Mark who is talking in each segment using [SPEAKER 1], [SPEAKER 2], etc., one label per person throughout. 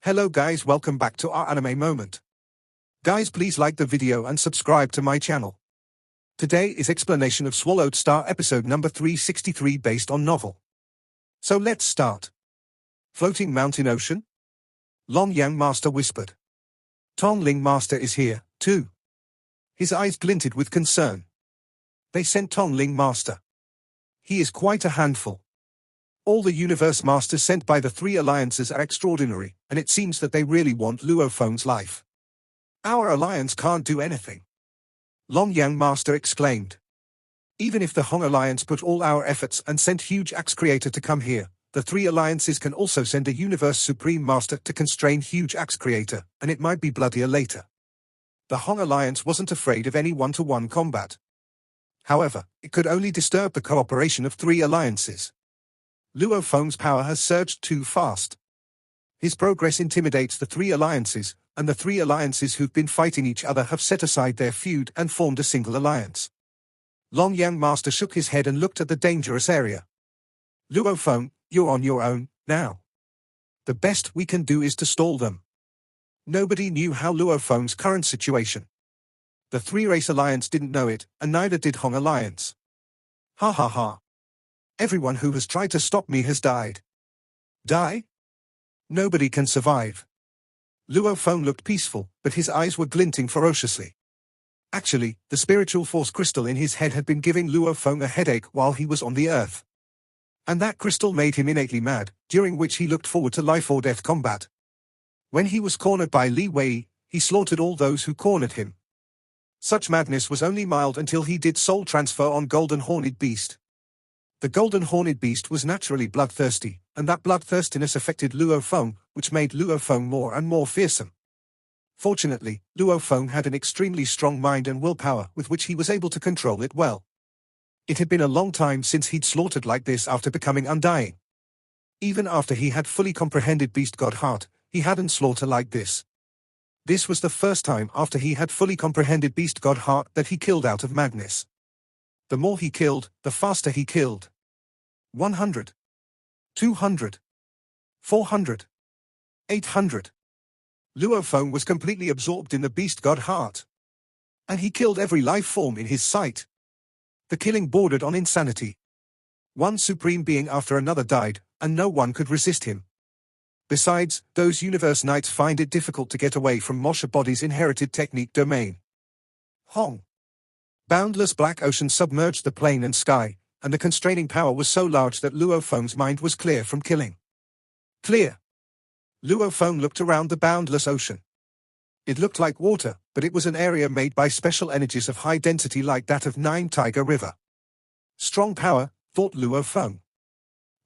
[SPEAKER 1] Hello guys, welcome back to our anime moment. Guys, please like the video and subscribe to my channel. Today is explanation of Swallowed Star episode number 363 based on novel. So let's start. Floating Mountain Ocean? Long-Yang Master whispered. Tongling Master is here, too. His eyes glinted with concern. They sent Tongling Master. He is quite a handful. All the universe masters sent by the three alliances are extraordinary, and it seems that they really want Luo Feng's life. Our alliance can't do anything. Long-Yang Master exclaimed. Even if the Hong Alliance put all our efforts and sent Huge Axe Creator to come here, the three alliances can also send a Universe Supreme Master to constrain Huge Axe Creator, and it might be bloodier later. The Hong Alliance wasn't afraid of any one-to-one combat. However, it could only disturb the cooperation of three alliances. Luo Feng's power has surged too fast. His progress intimidates the three alliances, and the three alliances who've been fighting each other have set aside their feud and formed a single alliance. Long-Yang Master shook his head and looked at the dangerous area. Luo Feng, you're on your own, now. The best we can do is to stall them. Nobody knew how Luo Feng's current situation. The three-race alliance didn't know it, and neither did Hong Alliance. Ha ha ha. Everyone who has tried to stop me has died. Die? Nobody can survive. Luo Feng looked peaceful, but his eyes were glinting ferociously. Actually, the spiritual force crystal in his head had been giving Luo Feng a headache while he was on the earth. And that crystal made him innately mad, during which he looked forward to life-or-death combat. When he was cornered by Li Wei, he slaughtered all those who cornered him. Such madness was only mild until he did soul transfer on Golden Horned Beast. The Golden Horned Beast was naturally bloodthirsty, and that bloodthirstiness affected Luo Feng, which made Luo Feng more and more fearsome. Fortunately, Luo Feng had an extremely strong mind and willpower with which he was able to control it well. It had been a long time since he'd slaughtered like this after becoming undying. Even after he had fully comprehended Beast God Heart, he hadn't slaughtered like this. This was the first time after he had fully comprehended Beast God Heart that he killed out of madness. The more he killed, the faster he killed. 100. 200. 400. 800. Luo Feng was completely absorbed in the Beast God Heart. And he killed every life form in his sight. The killing bordered on insanity. One supreme being after another died, and no one could resist him. Besides, those universe knights find it difficult to get away from Mosha Body's inherited technique domain. Hong. Boundless black ocean submerged the plain and sky, and the constraining power was so large that Luo Feng's mind was clear from killing. Clear. Luo Feng looked around the boundless ocean. It looked like water, but it was an area made by special energies of high density like that of Nine Tiger River. Strong power, thought Luo Feng.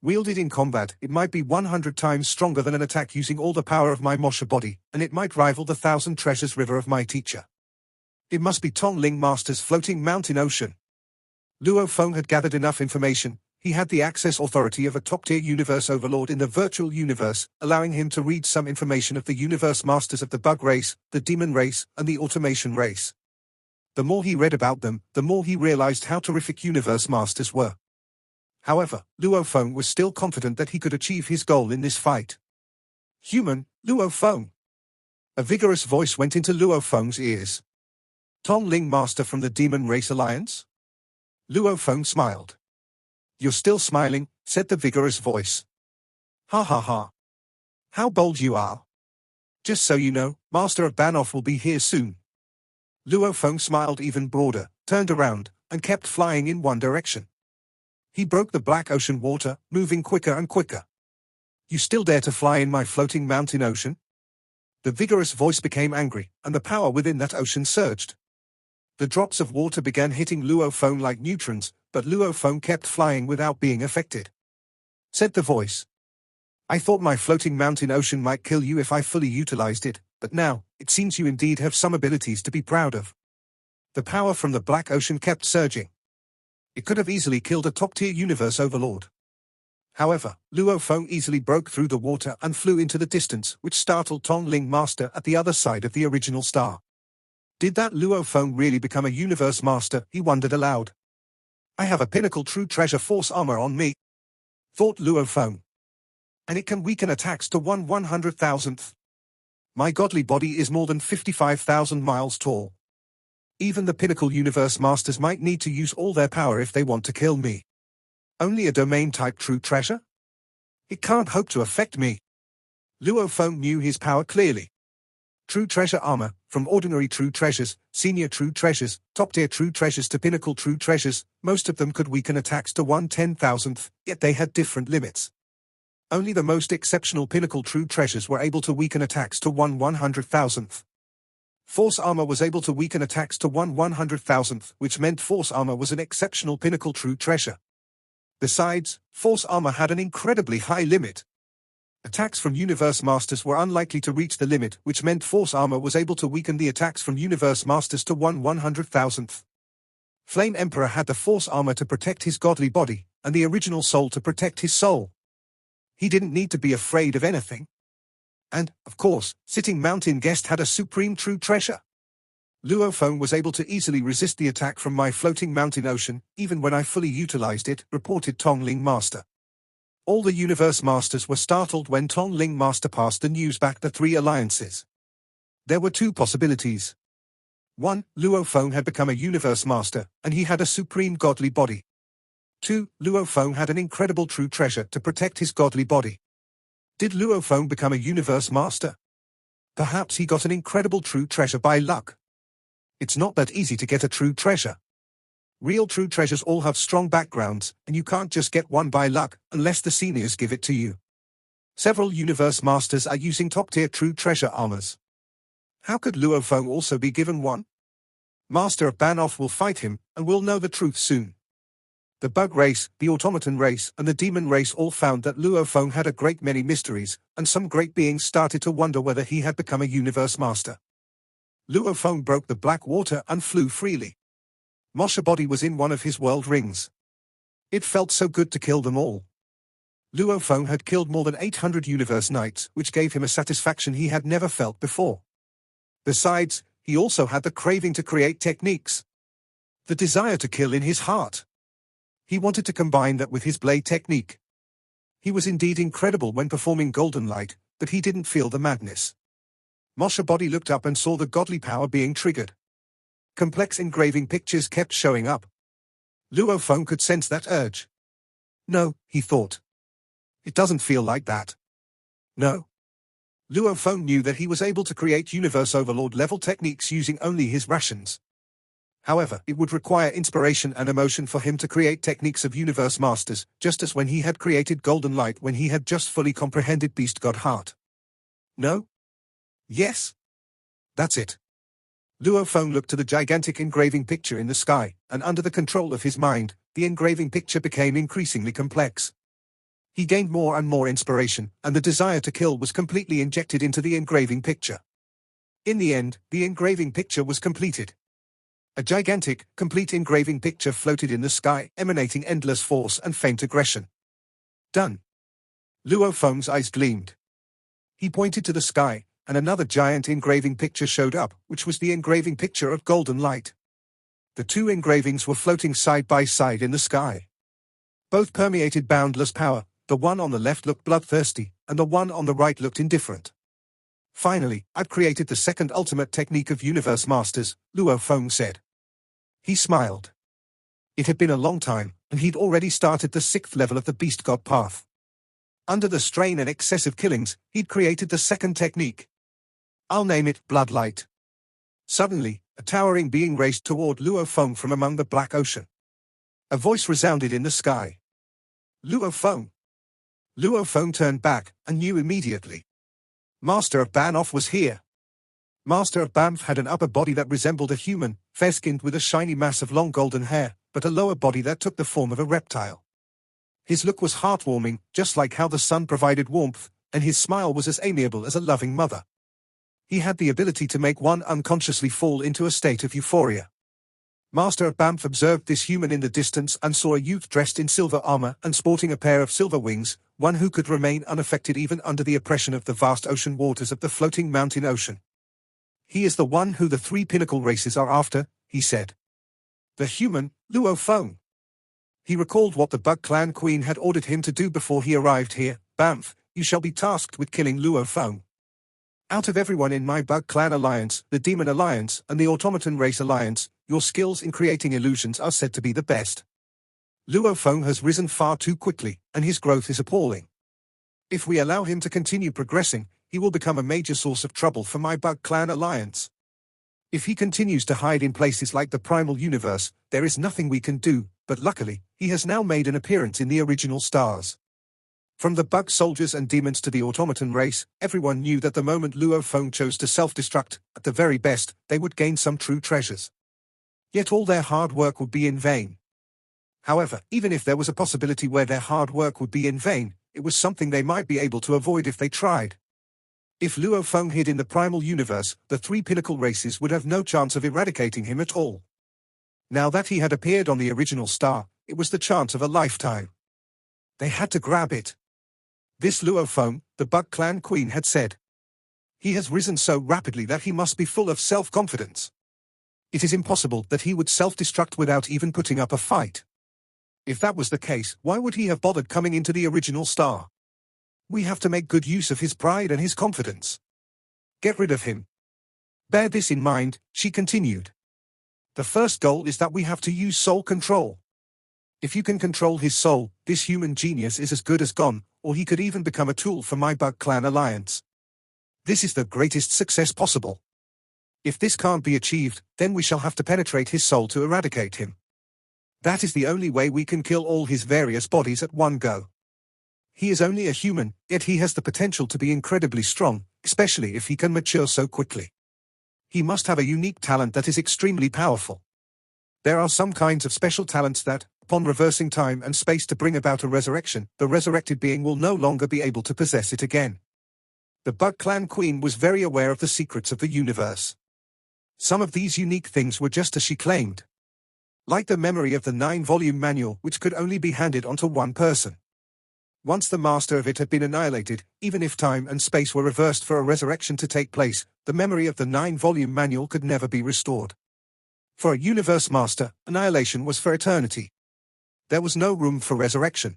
[SPEAKER 1] Wielded in combat, it might be 100 times stronger than an attack using all the power of my Mosha Body, and it might rival the 1,000 treasures river of my teacher. It must be Tongling Master's floating mountain ocean. Luo Feng had gathered enough information. He had the access authority of a top-tier universe overlord in the virtual universe, allowing him to read some information of the universe masters of the bug race, the demon race, and the automation race. The more he read about them, the more he realized how terrific universe masters were. However, Luo Feng was still confident that he could achieve his goal in this fight. Human, Luo Feng. A vigorous voice went into Luo Feng's ears. Tongling Master from the Demon Race Alliance? Luo Feng smiled. You're still smiling, said the vigorous voice. Ha ha ha. How bold you are. Just so you know, Master of Banoff will be here soon. Luo Feng smiled even broader, turned around, and kept flying in one direction. He broke the black ocean water, moving quicker and quicker. You still dare to fly in my floating mountain ocean? The vigorous voice became angry, and the power within that ocean surged. The drops of water began hitting Luo Feng like neutrons, but Luo Feng kept flying without being affected. Said the voice. I thought my floating mountain ocean might kill you if I fully utilized it, but now, it seems you indeed have some abilities to be proud of. The power from the black ocean kept surging. It could have easily killed a top-tier universe overlord. However, Luo Feng easily broke through the water and flew into the distance, which startled Tongling Master at the other side of the original star. Did that Luo Feng really become a universe master? He wondered aloud. I have a pinnacle true treasure force armor on me, thought Luo Feng. And it can weaken attacks to 1/100,000th. My godly body is more than 55,000 miles tall. Even the pinnacle universe masters might need to use all their power if they want to kill me. Only a domain-type true treasure? It can't hope to affect me. Luo Feng knew his power clearly. True treasure armor, from ordinary true treasures, senior true treasures, top-tier true treasures to pinnacle true treasures, most of them could weaken attacks to 1/10,000th, yet they had different limits. Only the most exceptional pinnacle true treasures were able to weaken attacks to 1/100,000th. Force armor was able to weaken attacks to 1/100,000th, which meant force armor was an exceptional pinnacle true treasure. Besides, force armor had an incredibly high limit. Attacks from Universe Masters were unlikely to reach the limit, which meant force armor was able to weaken the attacks from Universe Masters to 1/100,000th. Flame Emperor had the force armor to protect his godly body, and the original soul to protect his soul. He didn't need to be afraid of anything. And, of course, Sitting Mountain Guest had a supreme true treasure. Luo Feng was able to easily resist the attack from my floating mountain ocean, even when I fully utilized it, reported Tongling Master. All the Universe Masters were startled when Tongling Master passed the news back to three alliances. There were two possibilities. 1. Luo Feng had become a Universe Master, and he had a supreme godly body. 2. Luo Feng had an incredible true treasure to protect his godly body. Did Luo Feng become a Universe Master? Perhaps he got an incredible true treasure by luck. It's not that easy to get a true treasure. Real true treasures all have strong backgrounds, and you can't just get one by luck, unless the seniors give it to you. Several Universe Masters are using top-tier true treasure armors. How could Luo Feng also be given one? Master of Banoff will fight him, and we'll know the truth soon. The bug race, the automaton race, and the demon race all found that Luo Feng had a great many mysteries, and some great beings started to wonder whether he had become a Universe Master. Luo Feng broke the black water and flew freely. Mosha body was in one of his world rings. It felt so good to kill them all. Luo Feng had killed more than 800 Universe Knights, which gave him a satisfaction he had never felt before. Besides, he also had the craving to create techniques. The desire to kill in his heart. He wanted to combine that with his blade technique. He was indeed incredible when performing Golden Light, but he didn't feel the madness. Mosha body looked up and saw the godly power being triggered. Complex engraving pictures kept showing up. Luo Feng could sense that urge. No, he thought. It doesn't feel like that. No. Luo Feng knew that he was able to create Universe Overlord level techniques using only his rations. However, it would require inspiration and emotion for him to create techniques of Universe Masters, just as when he had created Golden Light when he had just fully comprehended Beast God Heart. No? Yes? That's it. Luo Feng looked to the gigantic engraving picture in the sky, and under the control of his mind, the engraving picture became increasingly complex. He gained more and more inspiration, and the desire to kill was completely injected into the engraving picture. In the end, the engraving picture was completed. A gigantic, complete engraving picture floated in the sky, emanating endless force and faint aggression. Done. Luo Feng's eyes gleamed. He pointed to the sky, and another giant engraving picture showed up, which was the engraving picture of Golden Light. The two engravings were floating side by side in the sky. Both permeated boundless power. The one on the left looked bloodthirsty, and the one on the right looked indifferent. Finally, I've created the second ultimate technique of Universe Masters, Luo Feng said. He smiled. It had been a long time, and he'd already started the 6th level of the Beast God path. Under the strain and excessive killings, he'd created the second technique. I'll name it Bloodlight. Suddenly, a towering being raced toward Luo Feng from among the black ocean. A voice resounded in the sky. Luo Feng. Luo Feng turned back, and knew immediately. Master of Banoff was here. Master of Banff had an upper body that resembled a human, fair-skinned with a shiny mass of long golden hair, but a lower body that took the form of a reptile. His look was heartwarming, just like how the sun provided warmth, and his smile was as amiable as a loving mother. He had the ability to make one unconsciously fall into a state of euphoria. Master of Banff observed this human in the distance and saw a youth dressed in silver armor and sporting a pair of silver wings, one who could remain unaffected even under the oppression of the vast ocean waters of the floating mountain ocean. He is the one who the three pinnacle races are after, he said. The human, Luo Feng. He recalled what the Bug Clan Queen had ordered him to do before he arrived here. Banff, you shall be tasked with killing Luo Feng. Out of everyone in my Bug Clan Alliance, the Demon Alliance, and the Automaton Race Alliance, your skills in creating illusions are said to be the best. Luo Feng has risen far too quickly, and his growth is appalling. If we allow him to continue progressing, he will become a major source of trouble for my Bug Clan Alliance. If he continues to hide in places like the Primal Universe, there is nothing we can do, but luckily, he has now made an appearance in the original stars. From the Bug Soldiers and Demons to the Automaton Race, everyone knew that the moment Luo Feng chose to self-destruct, at the very best, they would gain some true treasures. Yet all their hard work would be in vain. However, even if there was a possibility where their hard work would be in vain, it was something they might be able to avoid if they tried. If Luo Feng hid in the Primal Universe, the three pinnacle races would have no chance of eradicating him at all. Now that he had appeared on the original star, it was the chance of a lifetime. They had to grab it. This Luo Feng, the Bug Clan Queen had said. He has risen so rapidly that he must be full of self-confidence. It is impossible that he would self-destruct without even putting up a fight. If that was the case, why would he have bothered coming into the original star? We have to make good use of his pride and his confidence. Get rid of him. Bear this in mind, she continued. The first goal is that we have to use soul control. If you can control his soul, this human genius is as good as gone, or he could even become a tool for my Bug Clan Alliance. This is the greatest success possible. If this can't be achieved, then we shall have to penetrate his soul to eradicate him. That is the only way we can kill all his various bodies at one go. He is only a human, yet he has the potential to be incredibly strong, especially if he can mature so quickly. He must have a unique talent that is extremely powerful. There are some kinds of special talents that, upon reversing time and space to bring about a resurrection, the resurrected being will no longer be able to possess it again. The Bug Clan Queen was very aware of the secrets of the universe. Some of these unique things were just as she claimed. Like the memory of the 9-volume manual which could only be handed onto one person. Once the master of it had been annihilated, even if time and space were reversed for a resurrection to take place, the memory of the 9-volume manual could never be restored. For a universe master, annihilation was for eternity. There was no room for resurrection.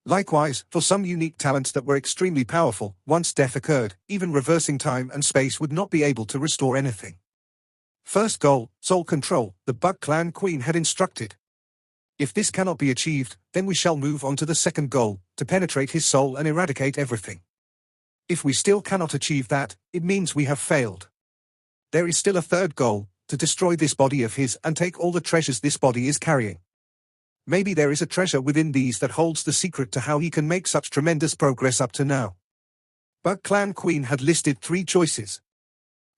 [SPEAKER 1] Likewise, for some unique talents that were extremely powerful, once death occurred, even reversing time and space would not be able to restore anything. First goal, soul control, the Bug Clan Queen had instructed. If this cannot be achieved, then we shall move on to the second goal, to penetrate his soul and eradicate everything. If we still cannot achieve that, it means we have failed. There is still a third goal, to destroy this body of his and take all the treasures this body is carrying. Maybe there is a treasure within these that holds the secret to how he can make such tremendous progress up to now. Bug Clan Queen had listed 3 choices.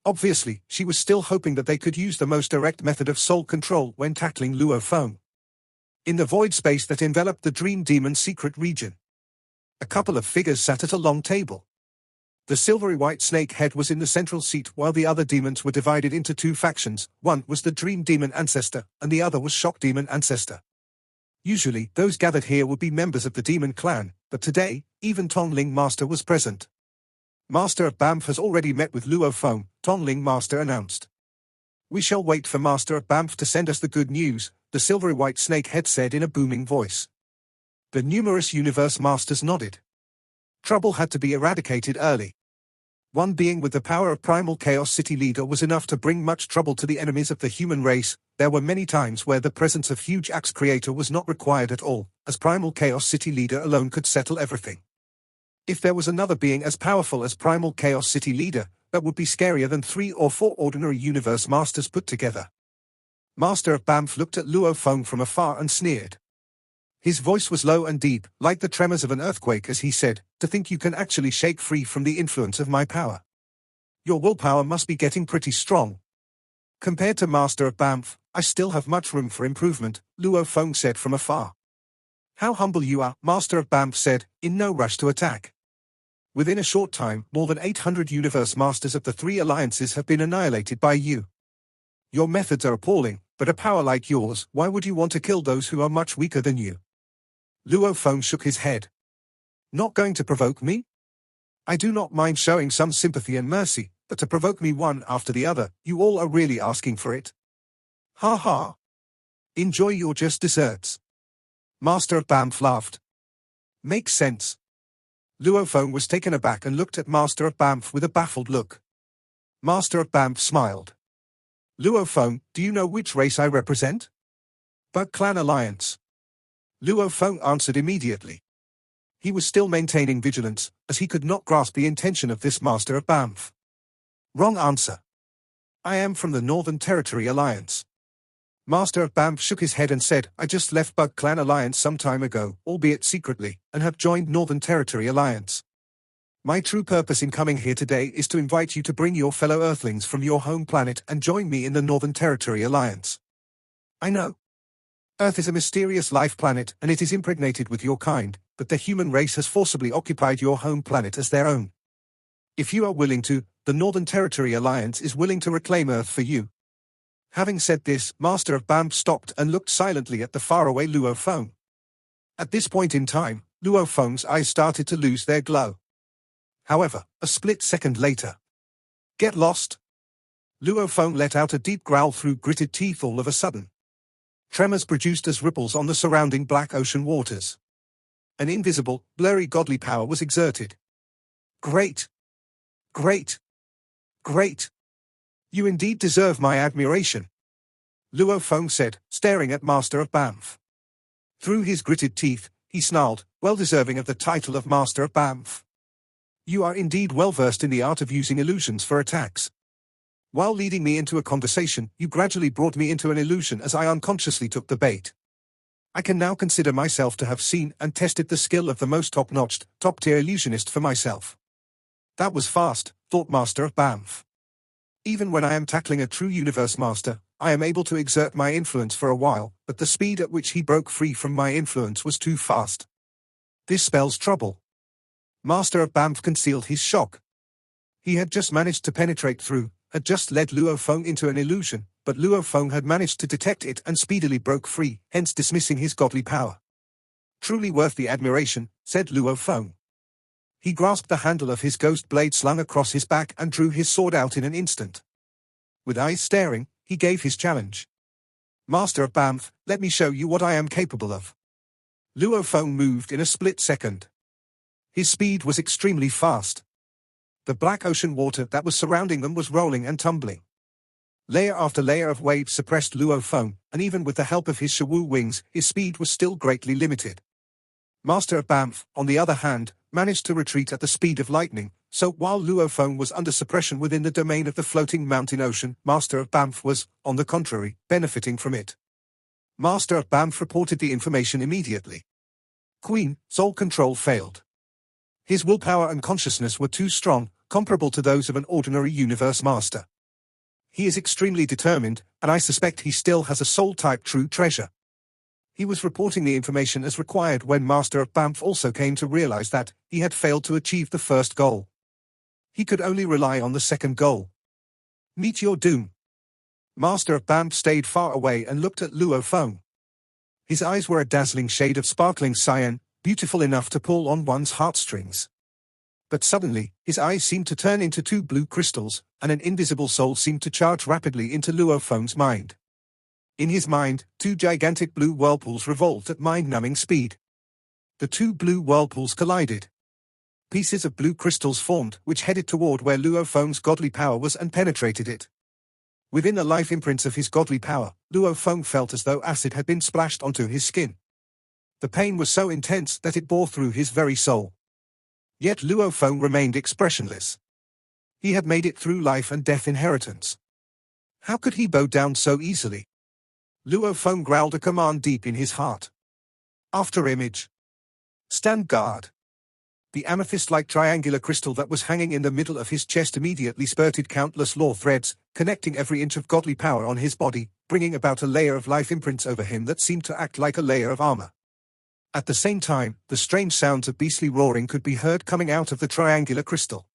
[SPEAKER 1] Obviously, she was still hoping that they could use the most direct method of soul control when tackling Luo Feng. In the void space that enveloped the Dream Demon's secret region, a couple of figures sat at a long table. The silvery white snake head was in the central seat while the other demons were divided into 2 factions. One was the Dream Demon Ancestor, and the other was Shock Demon Ancestor. Usually, those gathered here would be members of the Demon Clan, but today, even Tongling Master was present. Master of Banff has already met with Luo Feng, Tongling Master announced. We shall wait for Master of Banff to send us the good news, the silvery white snake head said in a booming voice. The numerous universe masters nodded. Trouble had to be eradicated early. One being with the power of Primal Chaos City Leader was enough to bring much trouble to the enemies of the human race. There were many times where the presence of Huge Axe Creator was not required at all, as Primal Chaos City Leader alone could settle everything. If there was another being as powerful as Primal Chaos City Leader, that would be scarier than 3 or 4 ordinary universe masters put together. Master of Banff looked at Luo Feng from afar and sneered. His voice was low and deep, like the tremors of an earthquake as he said, "To think you can actually shake free from the influence of my power. Your willpower must be getting pretty strong." Compared to Master of Banff, I still have much room for improvement, Luo Feng said from afar. How humble you are, Master of Banff said, in no rush to attack. Within a short time, more than 800 universe masters of the 3 alliances have been annihilated by you. Your methods are appalling, but a power like yours, why would you want to kill those who are much weaker than you? Luo Feng shook his head. Not going to provoke me? I do not mind showing some sympathy and mercy, but to provoke me one after the other, you all are really asking for it. Ha ha. Enjoy your just desserts. Master of Banff laughed. Makes sense. Luo Feng was taken aback and looked at Master of Banff with a baffled look. Master of Banff smiled. Luo Feng, do you know which race I represent? Bug Clan Alliance. Luo Feng answered immediately. He was still maintaining vigilance, as he could not grasp the intention of this Master of Banff. Wrong answer. I am from the Northern Territory Alliance. Master of Banff shook his head and said, I just left Bug Clan Alliance some time ago, albeit secretly, and have joined Northern Territory Alliance. My true purpose in coming here today is to invite you to bring your fellow Earthlings from your home planet and join me in the Northern Territory Alliance. I know. Earth is a mysterious life planet and it is impregnated with your kind, but the human race has forcibly occupied your home planet as their own. If you are willing to, the Northern Territory Alliance is willing to reclaim Earth for you. Having said this, Master of Banff stopped and looked silently at the faraway Luo Feng. At this point in time, Luo Feng's eyes started to lose their glow. However, a split second later. Get lost! Luo Feng let out a deep growl through gritted teeth all of a sudden. Tremors produced as ripples on the surrounding black ocean waters. An invisible, blurry godly power was exerted. Great! Great! Great! You indeed deserve my admiration, Luo Feng said, staring at Master of Banff. Through his gritted teeth, he snarled, well deserving of the title of Master of Banff. You are indeed well versed in the art of using illusions for attacks. While leading me into a conversation, you gradually brought me into an illusion as I unconsciously took the bait. I can now consider myself to have seen and tested the skill of the most top-notch, top-tier illusionist for myself. That was fast, thought Master of Banff. Even when I am tackling a true universe master, I am able to exert my influence for a while, but the speed at which he broke free from my influence was too fast. This spells trouble. Master of Banff concealed his shock. He had just managed to penetrate through, had just led Luo Feng into an illusion, but Luo Feng had managed to detect it and speedily broke free, hence dismissing his godly power. Truly worth the admiration, said Luo Feng. He grasped the handle of his ghost blade slung across his back and drew his sword out in an instant. With eyes staring, he gave his challenge. Master of Banff, let me show you what I am capable of. Luo Feng moved in a split second. His speed was extremely fast. The black ocean water that was surrounding them was rolling and tumbling. Layer after layer of waves suppressed Luo Feng, and even with the help of his Shawu wings, his speed was still greatly limited. Master of Banff, on the other hand, managed to retreat at the speed of lightning, so while Luo Feng was under suppression within the domain of the floating mountain ocean, Master of Banff was, on the contrary, benefiting from it. Master of Banff reported the information immediately. Queen, soul control failed. His willpower and consciousness were too strong, comparable to those of an ordinary universe master. He is extremely determined, and I suspect he still has a soul-type true treasure. He was reporting the information as required when Master of Banff also came to realize that he had failed to achieve the first goal. He could only rely on the second goal. Meet your doom. Master of Banff stayed far away and looked at Luo Feng. His eyes were a dazzling shade of sparkling cyan, beautiful enough to pull on one's heartstrings. But suddenly, his eyes seemed to turn into two blue crystals, and an invisible soul seemed to charge rapidly into Luo Feng's mind. In his mind, two gigantic blue whirlpools revolved at mind-numbing speed. The two blue whirlpools collided. Pieces of blue crystals formed, which headed toward where Luo Feng's godly power was and penetrated it. Within the life imprints of his godly power, Luo Feng felt as though acid had been splashed onto his skin. The pain was so intense that it bore through his very soul. Yet Luo Feng remained expressionless. He had made it through life and death inheritance. How could he bow down so easily? Luo Feng growled a command deep in his heart. After image. Stand guard. The amethyst-like triangular crystal that was hanging in the middle of his chest immediately spurted countless law threads, connecting every inch of godly power on his body, bringing about a layer of life imprints over him that seemed to act like a layer of armor. At the same time, the strange sounds of beastly roaring could be heard coming out of the triangular crystal.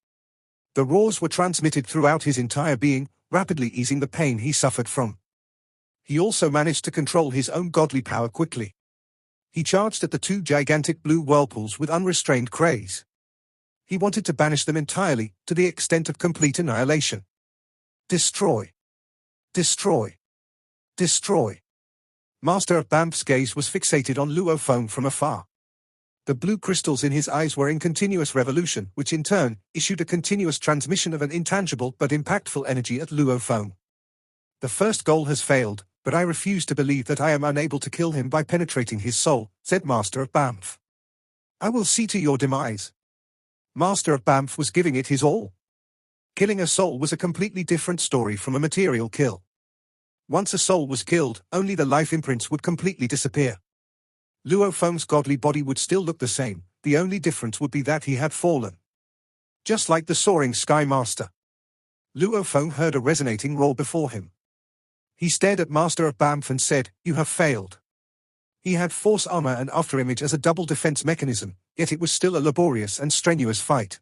[SPEAKER 1] The roars were transmitted throughout his entire being, rapidly easing the pain he suffered from. He also managed to control his own godly power quickly. He charged at the two gigantic blue whirlpools with unrestrained craze. He wanted to banish them entirely, to the extent of complete annihilation. Destroy. Destroy. Destroy. Master of Banff's gaze was fixated on Luo Feng from afar. The blue crystals in his eyes were in continuous revolution, which in turn issued a continuous transmission of an intangible but impactful energy at Luo Feng. The first goal has failed, but I refuse to believe that I am unable to kill him by penetrating his soul, said Master of Banff. I will see to your demise. Master of Banff was giving it his all. Killing a soul was a completely different story from a material kill. Once a soul was killed, only the life imprints would completely disappear. Luo Feng's godly body would still look the same, the only difference would be that he had fallen. Just like the soaring Sky Master. Luo Feng heard a resonating roar before him. He stared at Master of Banff and said, "You have failed." He had force armor and afterimage as a double defense mechanism, yet it was still a laborious and strenuous fight.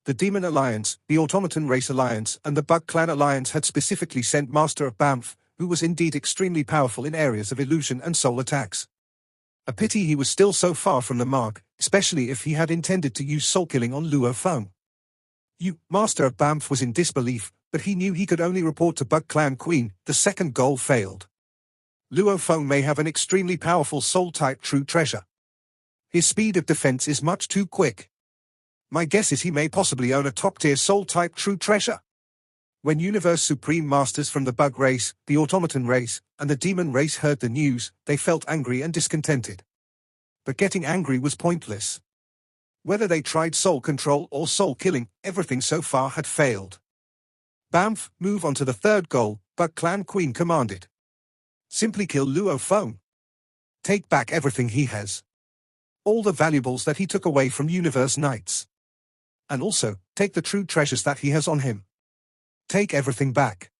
[SPEAKER 1] The Demon Alliance, the Automaton Race Alliance, and the Bug Clan Alliance had specifically sent Master of Banff, who was indeed extremely powerful in areas of illusion and soul attacks. A pity he was still so far from the mark, especially if he had intended to use soul killing on Luo Feng. Master of Banff was in disbelief, but he knew he could only report to Bug Clan Queen. The second goal failed. Luo Feng may have an extremely powerful soul-type true treasure. His speed of defense is much too quick. My guess is he may possibly own a top-tier soul-type true treasure. When Universe Supreme Masters from the Bug race, the Automaton race, and the Demon race heard the news, they felt angry and discontented. But getting angry was pointless. Whether they tried soul control or soul killing, everything so far had failed. Banff, move on to the third goal, Bug Clan Queen commanded. Simply kill Luo Feng. Take back everything he has. All the valuables that he took away from Universe Knights. And also, take the true treasures that he has on him. Take everything back.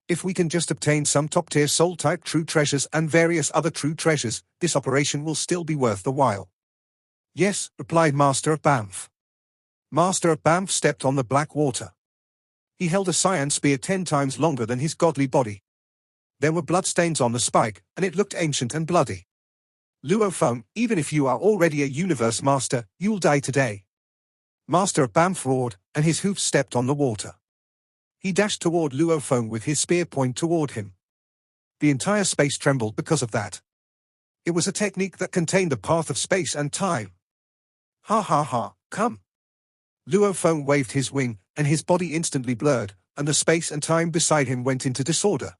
[SPEAKER 1] If we can just obtain some top-tier soul-type true treasures and various other true treasures, this operation will still be worth the while. Yes, replied Master of Banff. Master of Banff stepped on the black water. He held a cyan spear 10 times longer than his godly body. There were bloodstains on the spike, and it looked ancient and bloody. Luo Feng, even if you are already a Universe Master, you'll die today. Master of Banff roared, and his hoofs stepped on the water. He dashed toward Luo Feng with his spear point toward him. The entire space trembled because of that. It was a technique that contained the path of space and time. Ha ha ha, come. Luo Feng waved his wing, and his body instantly blurred, and the space and time beside him went into disorder.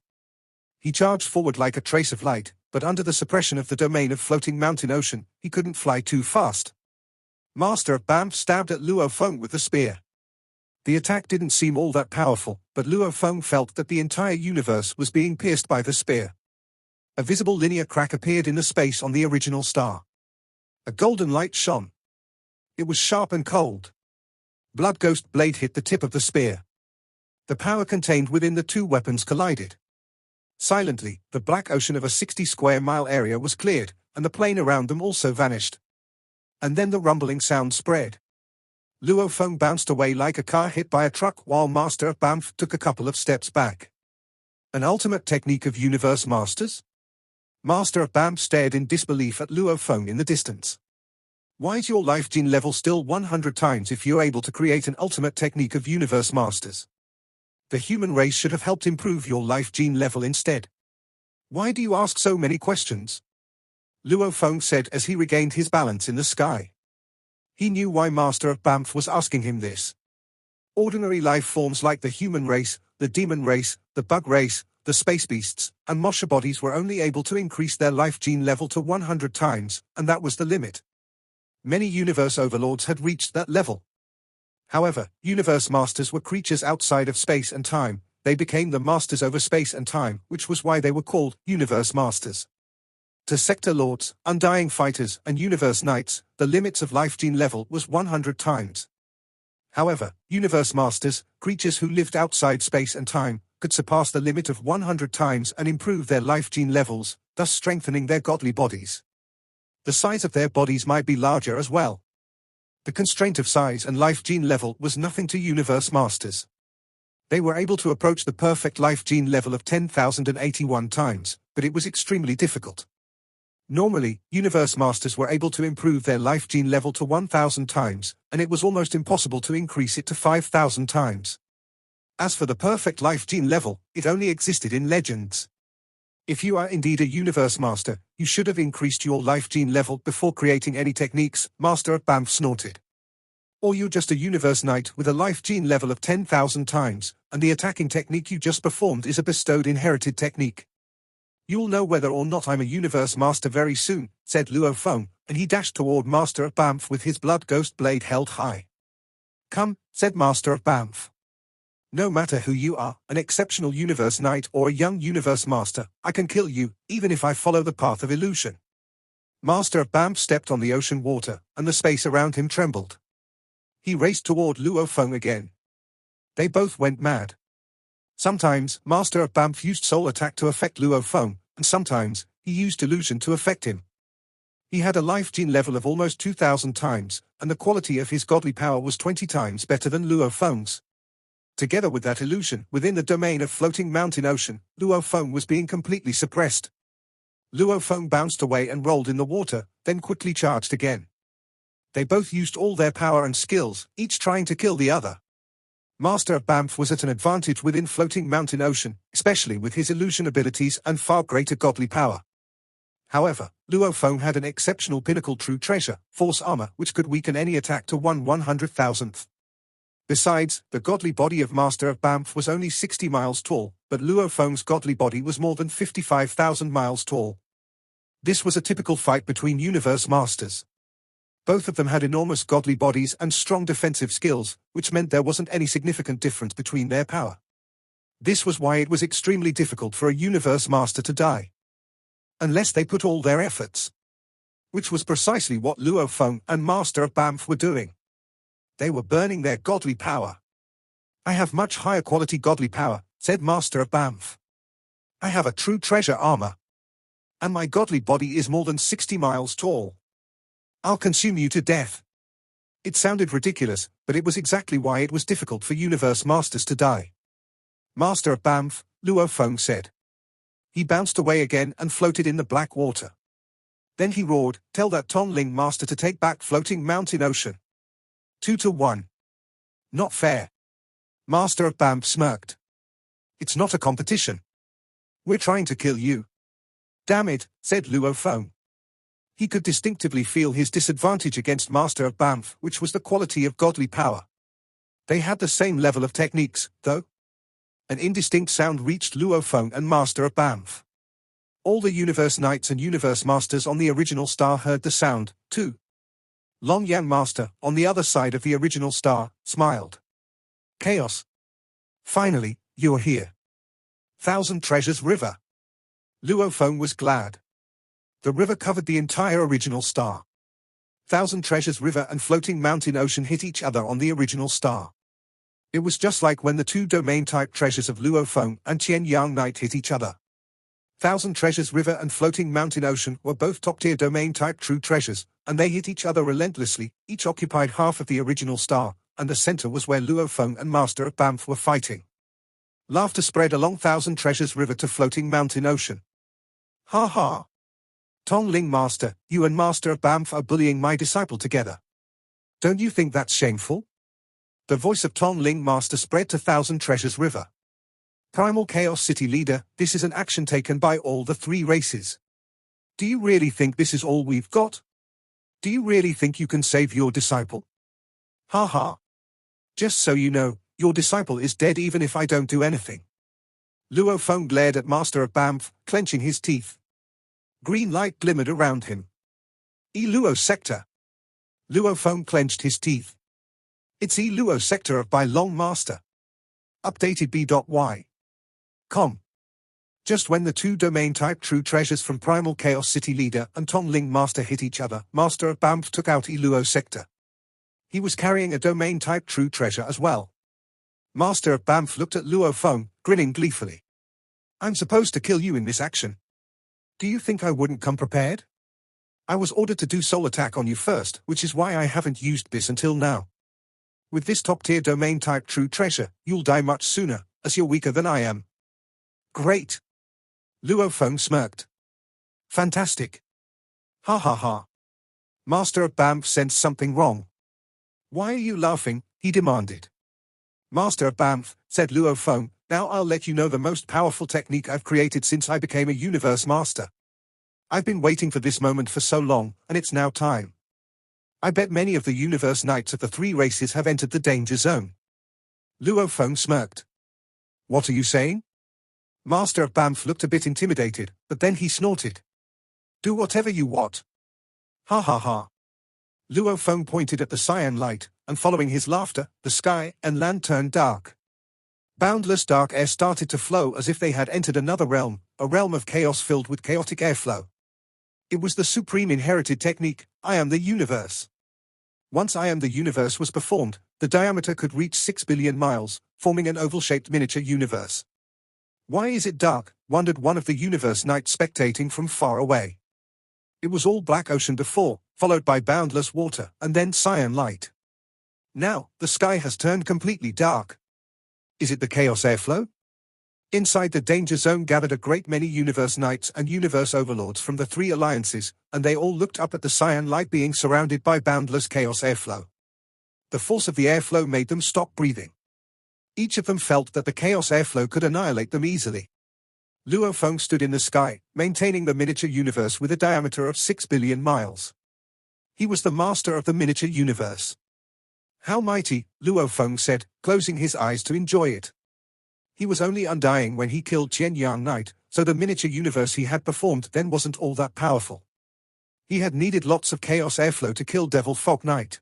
[SPEAKER 1] He charged forward like a trace of light, but under the suppression of the domain of floating mountain ocean, he couldn't fly too fast. Master of Banff stabbed at Luo Feng with the spear. The attack didn't seem all that powerful, but Luo Feng felt that the entire universe was being pierced by the spear. A visible linear crack appeared in the space on the original star. A golden light shone. It was sharp and cold. Blood Ghost blade hit the tip of the spear. The power contained within the two weapons collided. Silently, the black ocean of a 60-square-mile area was cleared, and the plane around them also vanished. And then the rumbling sound spread. Luo Feng bounced away like a car hit by a truck while Master of Banff took a couple of steps back. An ultimate technique of Universe Masters? Master of Banff stared in disbelief at Luo Feng in the distance. Why is your life gene level still 100 times if you're able to create an ultimate technique of Universe Masters? The human race should have helped improve your life gene level instead. Why do you ask so many questions? Luo Feng said as he regained his balance in the sky. He knew why Master of Banff was asking him this. Ordinary life forms like the human race, the demon race, the bug race, the space beasts, and Mosha bodies were only able to increase their life gene level to 100 times, and that was the limit. Many universe overlords had reached that level. However, Universe Masters were creatures outside of space and time. They became the masters over space and time, which was why they were called Universe Masters. To Sector Lords, Undying Fighters, and Universe Knights, the limits of life gene level was 100 times. However, Universe Masters, creatures who lived outside space and time, could surpass the limit of 100 times and improve their life gene levels, thus strengthening their godly bodies. The size of their bodies might be larger as well. The constraint of size and life gene level was nothing to Universe Masters. They were able to approach the perfect life gene level of 10,081 times, but it was extremely difficult. Normally, Universe Masters were able to improve their life gene level to 1,000 times, and it was almost impossible to increase it to 5,000 times. As for the perfect life gene level, it only existed in legends. If you are indeed a universe master, you should have increased your life gene level before creating any techniques, Master of Banff snorted. Or you're just a universe knight with a life gene level of 10,000 times, and the attacking technique you just performed is a bestowed inherited technique. You'll know whether or not I'm a universe master very soon, said Luo Feng, and he dashed toward Master of Banff with his blood ghost blade held high. Come, said Master of Banff. No matter who you are, an exceptional universe knight or a young universe master, I can kill you, even if I follow the path of illusion. Master of Banff stepped on the ocean water, and the space around him trembled. He raced toward Luo Feng again. They both went mad. Sometimes, Master of Banff used soul attack to affect Luo Feng, and sometimes, he used illusion to affect him. He had a life gene level of almost 2,000 times, and the quality of his godly power was 20 times better than Luo Feng's. Together with that illusion, within the domain of floating mountain ocean, Luo Feng was being completely suppressed. Luo Feng bounced away and rolled in the water, then quickly charged again. They both used all their power and skills, each trying to kill the other. Master of Banff was at an advantage within floating mountain ocean, especially with his illusion abilities and far greater godly power. However, Luo Feng had an exceptional pinnacle true treasure, force armor, which could weaken any attack to 1/100,000th. Besides, the godly body of Master of Banff was only 60 miles tall, but Luo Feng's godly body was more than 55,000 miles tall. This was a typical fight between universe masters. Both of them had enormous godly bodies and strong defensive skills, which meant there wasn't any significant difference between their power. This was why it was extremely difficult for a universe master to die. Unless they put all their efforts. Which was precisely what Luo Feng and Master of Banff were doing. They were burning their godly power. I have much higher quality godly power, said Master of Banff. I have a true treasure armor. And my godly body is more than 60 miles tall. I'll consume you to death. It sounded ridiculous, but it was exactly why it was difficult for universe masters to die. Master of Banff, Luo Feng said. He bounced away again and floated in the black water. Then he roared, tell that Tongling Master to take back floating mountain ocean. 2-1. Not fair. Master of Banff smirked. It's not a competition. We're trying to kill you. Damn it, said Luo Feng. He could distinctively feel his disadvantage against Master of Banff, which was the quality of godly power. They had the same level of techniques, though. An indistinct sound reached Luo Feng and Master of Banff. All the universe knights and universe masters on the original star heard the sound, too. Long Yang Master, on the other side of the original star, smiled. Chaos. Finally, you're here. Thousand Treasures River. Luo Feng was glad. The river covered the entire original star. Thousand Treasures River and Floating Mountain Ocean hit each other on the original star. It was just like when the two domain-type treasures of Luo Feng and Qian Yang Knight hit each other. Thousand Treasures River and Floating Mountain Ocean were both top-tier domain-type true treasures, and they hit each other relentlessly, each occupied half of the original star, and the center was where Luo Feng and Master of Banff were fighting. Laughter spread along Thousand Treasures River to Floating Mountain Ocean. Ha ha! Tongling Master, you and Master of Banff are bullying my disciple together. Don't you think that's shameful? The voice of Tongling Master spread to Thousand Treasures River. Primal Chaos City Leader, this is an action taken by all the three races. Do you really think this is all we've got? Do you really think you can save your disciple? Ha ha. Just so you know, your disciple is dead even if I don't do anything. Luo Feng glared at Master of Banff, clenching his teeth. Green light glimmered around him. Luo Sector. Luo Feng clenched his teeth. It's Luo Sector of by Long Master. Updated B.Y. Com. Just when the two domain-type true treasures from Primal Chaos City Leader and Tongling Master hit each other, Master of Banff took out Luo Sector. He was carrying a domain-type true treasure as well. Master of Banff looked at Luo Feng, grinning gleefully. I'm supposed to kill you in this action. Do you think I wouldn't come prepared? I was ordered to do soul attack on you first, which is why I haven't used this until now. With this top-tier domain-type true treasure, you'll die much sooner, as you're weaker than I am. Great. Luo Feng smirked. Fantastic. Ha ha ha. Master of Banff sensed something wrong. Why are you laughing? He demanded. Master of Banff, said Luo Feng, Now I'll let you know the most powerful technique I've created since I became a universe master. I've been waiting for this moment for so long, and it's now time. I bet many of the universe knights of the three races have entered the danger zone. Luo Feng smirked. What are you saying? Master of Banff looked a bit intimidated, but then he snorted. Do whatever you want. Ha ha ha. Luo Feng pointed at the cyan light, and following his laughter, the sky and land turned dark. Boundless dark air started to flow as if they had entered another realm, a realm of chaos filled with chaotic airflow. It was the supreme inherited technique, I am the universe. Once I am the universe was performed, the diameter could reach 6 billion miles, forming an oval-shaped miniature universe. Why is it dark? Wondered one of the universe knights spectating from far away. It was all black ocean before, followed by boundless water, and then cyan light. Now, the sky has turned completely dark. Is it the chaos airflow? Inside the danger zone gathered a great many universe knights and universe overlords from the three alliances, and they all looked up at the cyan light being surrounded by boundless chaos airflow. The force of the airflow made them stop breathing. Each of them felt that the chaos airflow could annihilate them easily. Luo Feng stood in the sky, maintaining the miniature universe with a diameter of 6 billion miles. He was the master of the miniature universe. How mighty, Luo Feng said, closing his eyes to enjoy it. He was only undying when he killed Qian Yang Knight, so the miniature universe he had performed then wasn't all that powerful. He had needed lots of chaos airflow to kill Devil Fog Knight.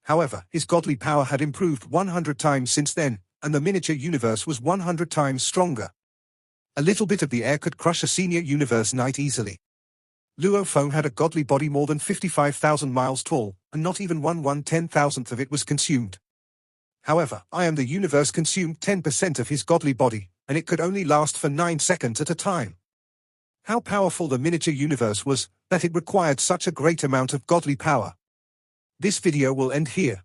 [SPEAKER 1] However, his godly power had improved 100 times since then, and the miniature universe was 100 times stronger. A little bit of the air could crush a senior universe knight easily. Luo Feng had a godly body more than 55,000 miles tall, and not even 1/10,000th of it was consumed. However, I am the universe consumed 10% of his godly body, and it could only last for 9 seconds at a time. How powerful the miniature universe was, that it required such a great amount of godly power. This video will end here.